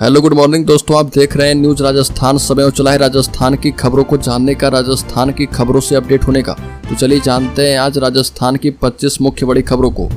Hello good morning दोस्तों, आप देख रहे हैं न्यूज राजस्थान। समय हो चला है राजस्थान की खबरों को जानने का, राजस्थान की खबरों से अपडेट होने का। तो चलिए जानते हैं आज राजस्थान की 25 मुख्य बड़ी खबरों को।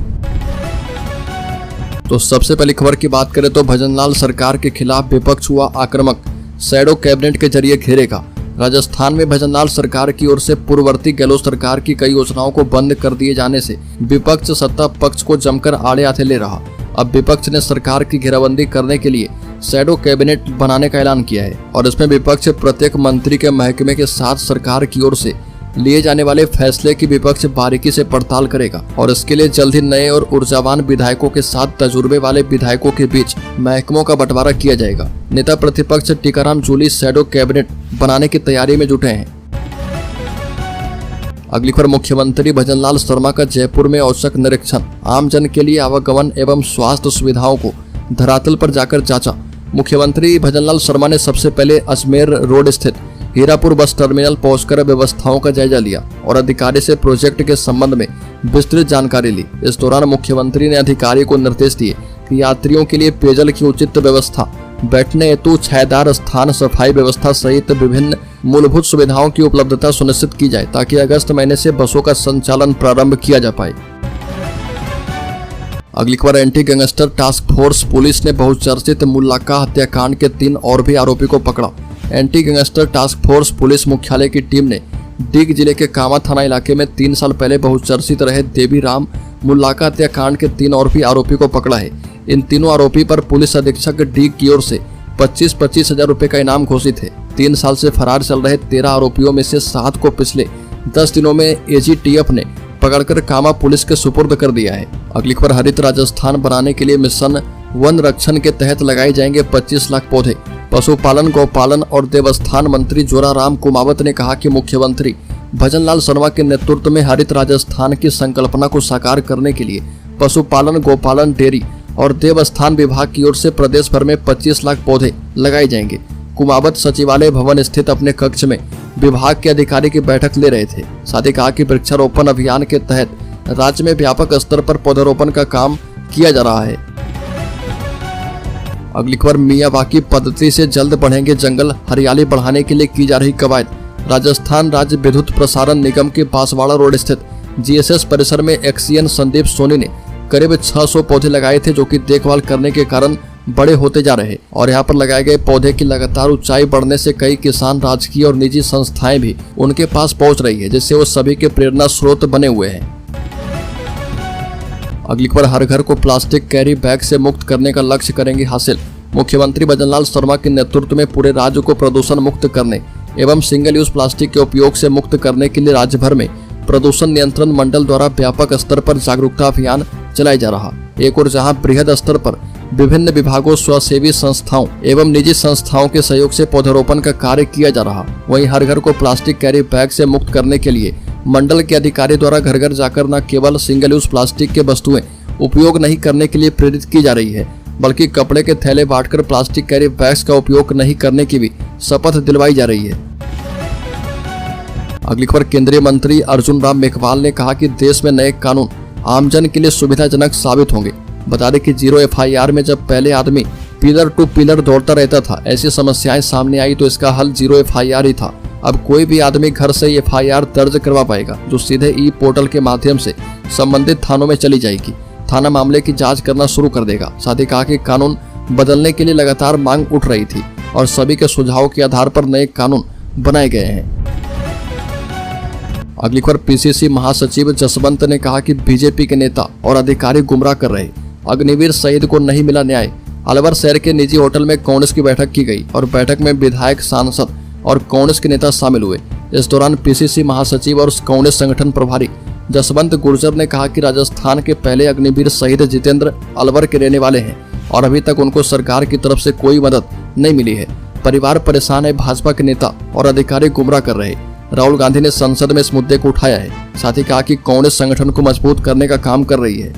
तो सबसे पहली खबर की बात करें तो भजनलाल सरकार के खिलाफ विपक्ष हुआ आक्रामक, शैडो कैबिनेट के जरिए घेरेगा। राजस्थान में भजनलाल सरकार की ओर से पूर्ववर्ती गहलोत सरकार की कई योजनाओं को बंद कर दिए जाने से विपक्ष सत्ता पक्ष को जमकर आड़े हाथे ले रहा। अब विपक्ष ने सरकार की घेराबंदी करने के लिए शैडो कैबिनेट बनाने का ऐलान किया है और इसमें विपक्ष प्रत्येक मंत्री के महकमे के साथ सरकार की ओर से लिए जाने वाले फैसले की विपक्ष बारीकी से पड़ताल करेगा और इसके लिए जल्द ही नए और ऊर्जावान विधायकों के साथ तजुर्बे वाले विधायकों के बीच महकमों का बंटवारा किया जाएगा। नेता प्रतिपक्ष टीकाराम जूली शैडो कैबिनेट बनाने की तैयारी में जुटे हैं। अगली खबर, मुख्यमंत्री भजनलाल शर्मा का जयपुर में औचक निरीक्षण, आमजन के लिए आवागमन एवं स्वास्थ्य सुविधाओं को धरातल पर जाकर जांचा। मुख्यमंत्री भजनलाल शर्मा ने सबसे पहले अजमेर रोड स्थित हीरापुर बस टर्मिनल पहुंचकर व्यवस्थाओं का जायजा लिया और अधिकारी से प्रोजेक्ट के संबंध में विस्तृत जानकारी ली। इस दौरान मुख्यमंत्री ने अधिकारी को निर्देश दिए कि यात्रियों के लिए पेयजल की उचित व्यवस्था, बैठने हेतु छायादार स्थान, सफाई व्यवस्था सहित विभिन्न मूलभूत सुविधाओं की उपलब्धता सुनिश्चित की जाए ताकि अगस्त महीने से बसों का संचालन प्रारंभ किया जा पाए। अगली खबर, anti gangster task force police ने बहुचर्चित मुल्लाका हत्याकांड के 3 और भी आरोपी को पकड़ा। Anti gangster task force police मुख्यालय की टीम ने डीग जिले के कामा थाना इलाके में 3 साल पहले बहुचर्चित रहे देवी राम मुल्लाका हत्याकांड के 3 और भी आरोपी को पकड़ा है। इन तीनों आरोपी पर पुलिस अधीक्षक डीग की ओर से 25-25 हजार रुपए का इनाम घोषित है। 3 साल से फरार चल रहे 13 आरोपियों में से 7 को पिछले 10 दिनों में एजीटीएफ ने पकड़कर कामा पुलिस के सुपुर्द कर दिया है। अगली खबर, हरित राजस्थान बनाने के लिए मिशन वन रक्षण के तहत लगाए जाएंगे 25 लाख पौधे। पशुपालन, गौपालन और देवस्थान मंत्री जोराराम कुमावत ने कहा कि मुख्यमंत्री भजनलाल शर्मा के नेतृत्व में हरित राजस्थान की संकल्पना को साकार करने के लिए पशुपालन, गौपालन, डेयरी और देवस्थान विभाग की ओर से प्रदेश भर में 25 लाख पौधे लगाए जाएंगे। कुमावत सचिवालय भवन स्थित अपने कक्ष में विभाग के अधिकारी की बैठक ले रहे थे। साथ ही कहा कि वृक्षारोपण अभियान के तहत राज्य में व्यापक स्तर पर पौधारोपण का काम किया जा रहा है। अगली खबर, मियावाकी पद्धति से जल्द बढ़ेंगे जंगल, हरियाली बढ़ाने के लिए की जा रही कवायद। राजस्थान राज्य विद्युत प्रसारण निगम के बांसवाड़ा रोड स्थित जीएसएस परिसर में एक्सीएन संदीप सोनी ने करीब 600 पौधे लगाए थे जो कि देखभाल करने के कारण बड़े होते जा रहे और यहाँ पर लगाए गए पौधे की लगातार ऊंचाई बढ़ने से कई किसान, राजकीय और निजी संस्थाएं भी उनके पास पहुंच रही है, जिससे वो सभी के प्रेरणा स्रोत बने हुए हैं। अगली खबर, हर घर को प्लास्टिक कैरी बैग से मुक्त करने का लक्ष्य करेंगे हासिल। मुख्यमंत्री भजनलाल शर्मा के नेतृत्व में पूरे राज्य को प्रदूषण मुक्त करने एवं सिंगल यूज प्लास्टिक के उपयोग से मुक्त करने के लिए राज्य भर में प्रदूषण नियंत्रण मंडल द्वारा व्यापक स्तर पर जागरूकता अभियान चलाया जा रहा। एक और जहां बृहद स्तर पर विभिन्न विभागों, स्वसेवी संस्थाओं एवं निजी संस्थाओं के सहयोग से पौधारोपण का कार्य किया जा रहा, वहीं हर घर को प्लास्टिक कैरी बैग से मुक्त करने के लिए मंडल के अधिकारी द्वारा घर घर जाकर न केवल सिंगल यूज प्लास्टिक के वस्तुएं उपयोग नहीं करने के लिए प्रेरित की जा रही है, बल्कि कपड़े के थैले बांटकर प्लास्टिक कैरी बैग्स का उपयोग नहीं करने की भी शपथ दिलवाई जा रही है। अगली खबर, केंद्रीय मंत्री अर्जुन राम मेघवाल ने कहा कि देश में नए कानून आमजन के लिए सुविधाजनक साबित होंगे। बता दें कि 0 FIR में जब पहले आदमी पिलर टू पिलर दौड़ता रहता था, ऐसी समस्याएं सामने आई तो इसका हल 0 FIR ही था। अब कोई भी आदमी घर से FIR दर्ज करवा पाएगा जो सीधे ई पोर्टल के माध्यम से संबंधित थानों में चली जाएगी। थाना मामले की जांच करना शुरू कर देगा। साथ ही कहा कि कानून बदलने के लिए लगातार मांग उठ रही थी और सभी के सुझावों के आधार पर नए कानून बनाए गए हैं। अगली खबर, PCC महासचिव जसवंत ने कहा कि बीजेपी के नेता और अधिकारी गुमराह कर रहे, अग्निवीर शहीद को नहीं मिला न्याय। अलवर शहर के निजी होटल में कांग्रेस की बैठक की गई और बैठक में विधायक, सांसद और कांग्रेस के नेता शामिल हुए। इस दौरान PCC महासचिव और कांग्रेस संगठन प्रभारी जसवंत गुर्जर ने कहा कि राजस्थान के पहले अग्निवीर शहीद जितेंद्र अलवर के रहने वाले हैं और अभी तक उनको सरकार की तरफ से कोई मदद नहीं मिली है। परिवार परेशान है, भाजपा के नेता और अधिकारी गुमराह कर रहे। राहुल गांधी ने संसद में इस मुद्दे को उठाया है। साथ ही कहा कि कांग्रेस संगठन को मजबूत करने का काम कर रही है।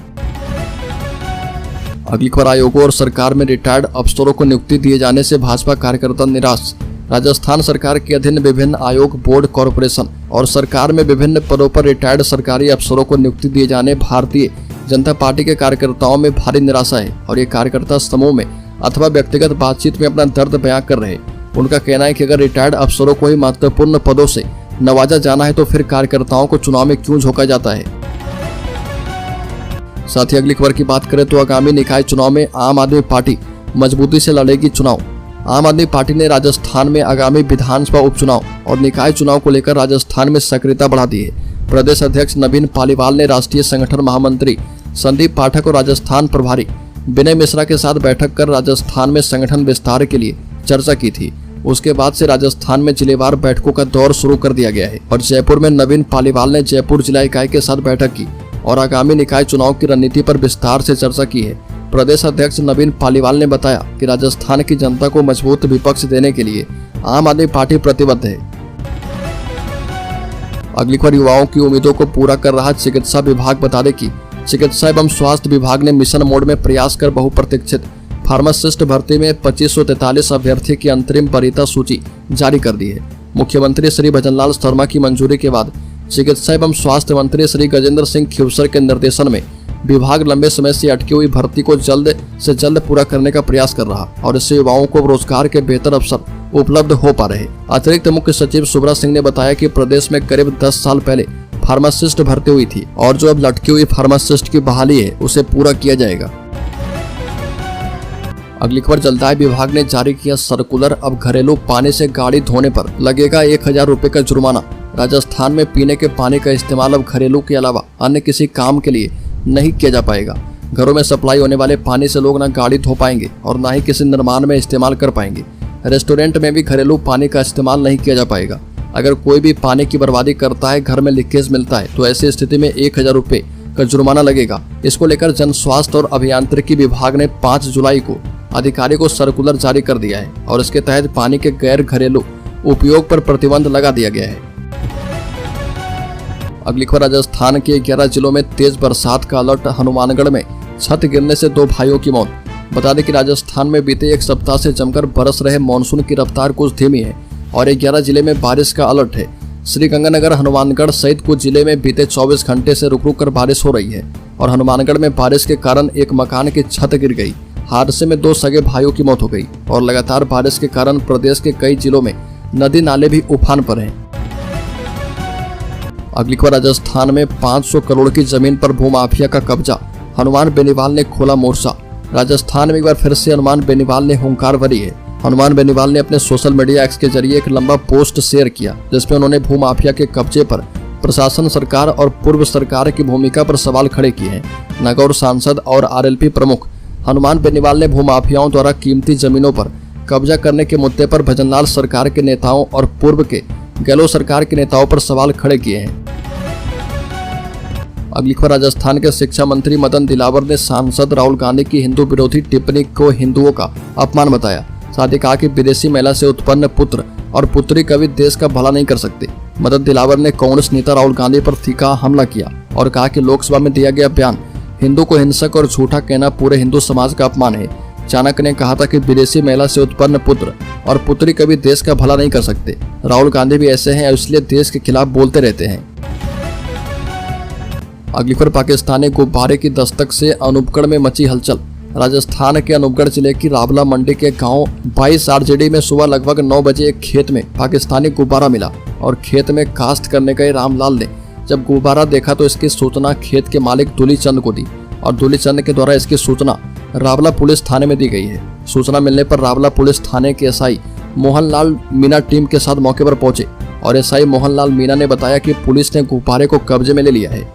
अगली खबर, आयोगों और सरकार में रिटायर्ड अफसरों को नियुक्ति दिए जाने से भाजपा कार्यकर्ता निराश। राजस्थान सरकार के अधीन विभिन्न आयोग, बोर्ड, कॉरपोरेशन और सरकार में विभिन्न पदों पर रिटायर्ड सरकारी अफसरों को नियुक्ति दिए जाने भारतीय जनता पार्टी के कार्यकर्ताओं में भारी निराशा है और ये कार्यकर्ता समूह में अथवा व्यक्तिगत बातचीत में अपना दर्द बयां कर रहे। उनका कहना है कि अगर रिटायर्ड अफसरों को ही महत्वपूर्ण पदों से नवाजा जाना है तो फिर कार्यकर्ताओं को चुनाव में क्यों झोंका जाता है। साथ ही अगली खबर की बात करें तो आगामी निकाय चुनाव में आम आदमी पार्टी मजबूती से लड़ेगी चुनाव। आम आदमी पार्टी ने राजस्थान में आगामी विधानसभा उपचुनाव और निकाय चुनाव को लेकर राजस्थान में सक्रियता बढ़ा दी है। प्रदेश अध्यक्ष नवीन पालीवाल ने राष्ट्रीय संगठन महामंत्री संदीप पाठक और राजस्थान प्रभारी विनय मिश्रा के साथ बैठक कर राजस्थान में संगठन विस्तार के लिए चर्चा की थी। उसके बाद से राजस्थान में जिलेवार बैठकों का दौर शुरू कर दिया गया है और जयपुर में नवीन पालीवाल ने जयपुर जिला इकाई के साथ बैठक की और आगामी निकाय चुनाव की रणनीति पर विस्तार से चर्चा की है। प्रदेश अध्यक्ष नवीन पालीवाल ने बताया कि राजस्थान की जनता को मजबूत विपक्ष देने के लिए आम आदमी पार्टी प्रतिबद्ध है। अगली खबर युवाओं की उम्मीदों को पूरा कर रहा चिकित्सा विभाग बता दे कि चिकित्सा एवं स्वास्थ्य विभाग ने मिशन मोड में प्रयास कर बहुप्रतीक्षित फार्मासिस्ट भर्ती में 2543 अभ्यर्थी की अंतरिम वरीयता सूची जारी कर दी है। मुख्यमंत्री श्री भजनलाल शर्मा की मंजूरी के बाद चिकित्सा एवं स्वास्थ्य मंत्री श्री गजेंद्र सिंह खीवसर के निर्देशन में विभाग लंबे समय से अटकी हुई भर्ती को जल्द से जल्द पूरा करने का प्रयास कर रहा और इससे युवाओं को रोजगार के बेहतर अवसर उपलब्ध हो पा रहे। अतिरिक्त मुख्य सचिव सुब्रा सिंह ने बताया कि प्रदेश में करीब 10 साल पहले फार्मासिस्ट भर्ती हुई थी और जो अब लटकी हुई फार्मासिस्ट की बहाली है उसे पूरा किया जाएगा। अगली खबर जलदाय विभाग ने जारी किया सर्कुलर, अब घरेलू पानी से गाड़ी धोने पर लगेगा 1000 रुपए का जुर्माना। राजस्थान में पीने के पानी का इस्तेमाल अब घरेलू के अलावा अन्य किसी काम के लिए नहीं किया जा पाएगा। घरों में सप्लाई होने वाले पानी से लोग न गाड़ी धो पाएंगे और न ही किसी निर्माण में इस्तेमाल कर पाएंगे। रेस्टोरेंट में भी घरेलू पानी का इस्तेमाल नहीं किया जा पाएगा। अगर कोई भी पानी की बर्बादी करता है, घर में लीकेज मिलता है तो ऐसी स्थिति में 1000 रुपए का जुर्माना लगेगा। इसको लेकर जन स्वास्थ्य और अभियांत्रिकी विभाग ने 5 जुलाई को अधिकारी को सर्कुलर जारी कर दिया है और इसके तहत पानी के गैर घरेलू उपयोग पर प्रतिबंध लगा दिया गया है। अगली खबर राजस्थान के 11 जिलों में तेज बरसात का अलर्ट। हनुमानगढ़ में छत गिरने से 2 भाइयों की मौत। बता दें कि राजस्थान में बीते 1 सप्ताह से जमकर बरस रहे मानसून की रफ्तार कुछ धीमी है और 11 जिले में बारिश का अलर्ट है। श्रीगंगानगर, हनुमानगढ़ सहित कुछ जिले में बीते 24 घंटे से रुक रुक कर बारिश हो रही है और हनुमानगढ़ में बारिश के कारण एक मकान की छत गिर गई। हादसे में 2 सगे भाइयों की मौत हो गई और लगातार बारिश के कारण प्रदेश के कई जिलों में नदी नाले भी उफान पर हैं। अगली खबर राजस्थान में 500 करोड़ की जमीन पर भूमाफिया का कब्जा। हनुमान बेनीवाल ने खोला मोर्चा। राजस्थान में एक बार फिर से हनुमान बेनीवाल ने हुंकार भरी है। हनुमान बेनीवाल ने अपने सोशल मीडिया एक्स के जरिए एक लंबा पोस्ट शेयर किया जिसमें उन्होंने भूमाफिया के कब्जे पर प्रशासन, सरकार और पूर्व सरकार की भूमिका पर सवाल खड़े किए हैं। नागौर सांसद और आरएलपी प्रमुख हनुमान बेनीवाल ने भूमाफियाओं द्वारा कीमती जमीनों पर कब्जा करने के मुद्दे पर भजनलाल सरकार के नेताओं और पूर्व के गहलोत सरकार के नेताओं पर सवाल खड़े किए हैं। अगली खबर राजस्थान के शिक्षा मंत्री मदन दिलावर ने सांसद राहुल गांधी की हिंदू विरोधी टिप्पणी को हिंदुओं का अपमान बताया। साथ ही कहा कि विदेशी महिला से उत्पन्न पुत्र और पुत्री कभी देश का भला नहीं कर सकते। मदन दिलावर ने कांग्रेस नेता राहुल गांधी पर तीखा हमला किया और कहा कि लोकसभा में दिया गया बयान हिंदू को हिंसक और झूठा कहना पूरे हिंदू समाज का अपमान है। चाणक्य ने कहा था कि विदेशी महिला से उत्पन्न पुत्र और पुत्री कभी देश का भला नहीं कर सकते। राहुल गांधी भी ऐसे हैं, इसलिए देश के खिलाफ बोलते रहते हैं। अगली खबर पाकिस्तानी गुब्बारे की दस्तक से अनूपगढ़ में मची हलचल। राजस्थान के अनूपगढ़ जिले की रावला मंडी के गांव 22 आरजेडी में सुबह लगभग 9 बजे एक खेत में पाकिस्तानी गुब्बारा मिला और खेत में काश्त करने गए रामलाल ने जब गुब्बारा देखा तो इसकी सूचना खेत के मालिक दूली चंद को दी और दूली चंद के द्वारा इसकी सूचना रावला पुलिस थाने में दी गई है। सूचना मिलने पर रावला पुलिस थाने के एसआई मोहनलाल मीना टीम के साथ मौके पर पहुंचे और एसआई मोहनलाल मीना ने बताया कि पुलिस ने गुब्बारे को कब्जे में ले लिया है।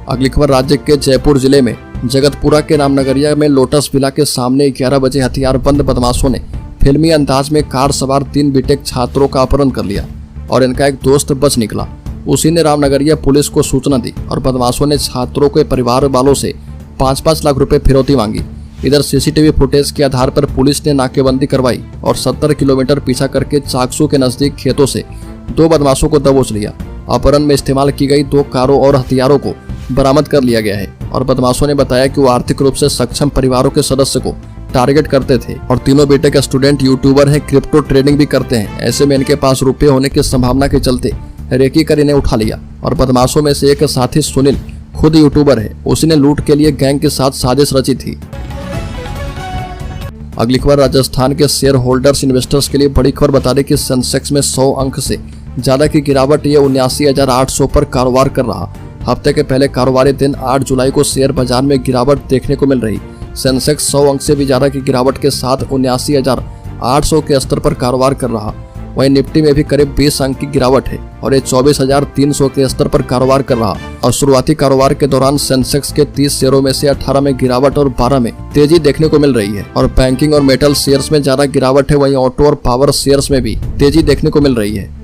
अगली खबर राज्य के जयपुर जिले में जगतपुरा के रामनगरिया में लोटस विला के सामने 11 बजे हथियारबंद बदमाशों ने फिल्मी अंदाज में कार सवार 3 बीटेक छात्रों का अपहरण कर लिया और इनका एक दोस्त बच निकला। उसी ने रामनगरिया पुलिस को सूचना दी और बदमाशों ने छात्रों के परिवार वालों से 5-5 लाख रुपए फिरौती मांगी। इधर सीसीटीवी फुटेज के आधार पर पुलिस ने नाकेबंदी करवाई और 70 किलोमीटर पीछा करके चाकसू के नजदीक खेतों से 2 बदमाशों को दबोच लिया। अपहरण में इस्तेमाल की गई 2 कारों और हथियारों को बरामद कर लिया गया है और बदमाशों ने बताया कि वो आर्थिक रूप से सक्षम परिवारों के सदस्य को टारगेट करते थे और तीनों बेटे के स्टूडेंट यूट्यूबर हैं, क्रिप्टो ट्रेडिंग भी करते हैं। ऐसे में इनके पास रुपए होने की संभावना के चलते रेकी कर इन्हें उठा लिया और बदमाशों में से एक साथी सुनील खुद यूट्यूबर है, उसी ने लूट के लिए गैंग के साथ साजिश रची थी। अगली खबर राजस्थान के शेयर होल्डर्स इन्वेस्टर्स के लिए बड़ी खबर बता रही कि सेंसेक्स में 100 अंक से ज्यादा की गिरावट, ये 79,800 पर कारोबार कर रहा। हफ्ते के पहले कारोबारी दिन 8 जुलाई को शेयर बाजार में गिरावट देखने को मिल रही। सेंसेक्स 100 अंक से भी ज्यादा की गिरावट के साथ 79,800 के स्तर पर कारोबार कर रहा। वहीं निफ्टी में भी करीब 20 अंक की गिरावट है और ये 24,300 के स्तर पर कारोबार कर रहा। और शुरुआती कारोबार के दौरान सेंसेक्स के 30 शेयरों में से 18 में गिरावट और 12 में तेजी देखने को मिल रही है। और बैंकिंग और मेटल शेयर्स में ज्यादा गिरावट है, वहीं ऑटो और पावर शेयर्स में भी तेजी देखने को मिल रही है।